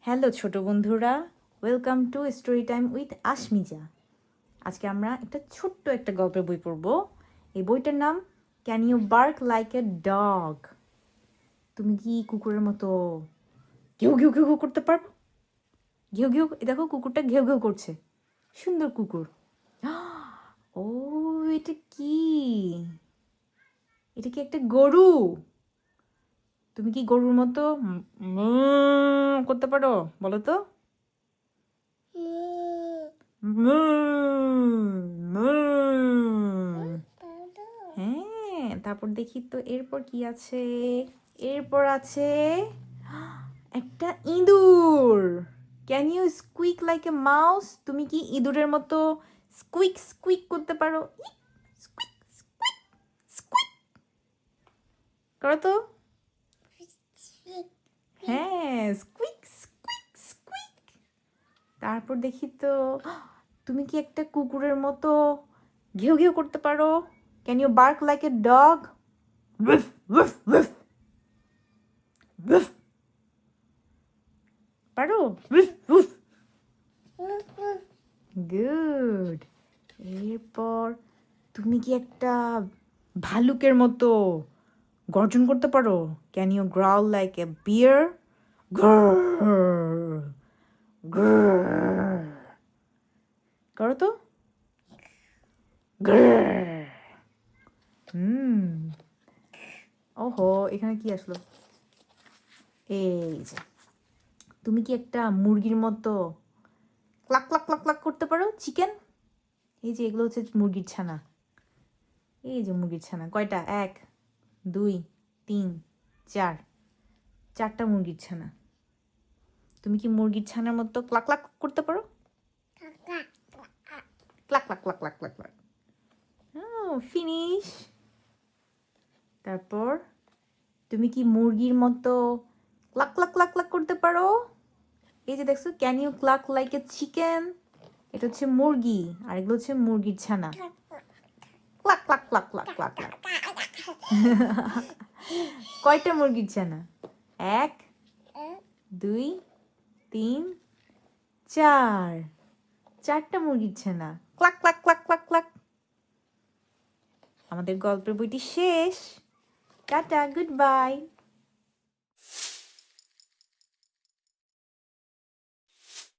Hello ছোট বন্ধুরা, welcome to story time with Ashmija. আজকে আমরা ছোট্ট একটা গল্পের বই পড়ব। এই বইটার নাম can you bark like a dog. তুমি কি কুকুরের মতো ঘেউ ঘেউ ঘেউ ঘেউ করতে পারবো? ঘেউ ঘেউ, দেখো কুকুরটা ঘেউ ঘেউ করছে, সুন্দর কুকুর। ও, এটা কি? এটা কি একটা গরু? তুমি কি গরুর মতো করতে পারো? বলো তো। হ্যাঁ, তারপর দেখি তো এরপর কি আছে। এরপর আছে একটা ইঁদুর। Can you squeak like a mouse? তুমি কি ইঁদুরের মতো স্কুইক স্কুইক করতে পারো? স্কুইক স্কুইক স্কুইক করো তো। হ্যাঁ, স্কুইক স্কুইক স্কুইক। তারপর দেখি তো তুমি কি একটা কুকুরের মতো ঘেউ ঘেউ করতে পারো? Can you bark like a dog? পারো? গুড। এরপর তুমি কি একটা ভালুকের মতো গর্জন করতে পারো? Can you growl like a bear? করো তো। ওহো, এখানে কি আসলো? এই যে, তুমি কি একটা মুরগির মতো ক্লাক ক্লাক ক্লাক ক্লাক করতে পারো? চিকেন। এই যে এগুলো হচ্ছে মুরগির ছানা। এই যে মুরগির ছানা কয়টা? 1 2 3 4, 4টা মুরগির ছানা। তুমি কি মুরগির ছানার মতো ক্লাক ক্লাক করতে পারো? Kluck cluck cluck cluck cluck Kluck. Finish. তারপর তুমি কি মুরগির মতো ক্লাক ক্লাক ক্লাক ক্লাক করতে পারো? এই যে দেখছো, can you cluck like a chicken? এটা হচ্ছে মুরগি, আর এগুলো হচ্ছে মুরগির ছানা। Cluck cluck cluck cluck cluck cluck. কয়টা মুরগির ছানা? 1 2 3 4, 4টা মুরগির ছানা। Cluck cluck cluck cluck Kluck. আমাদের গল্পের বইটি শেষ। Tata, good bye.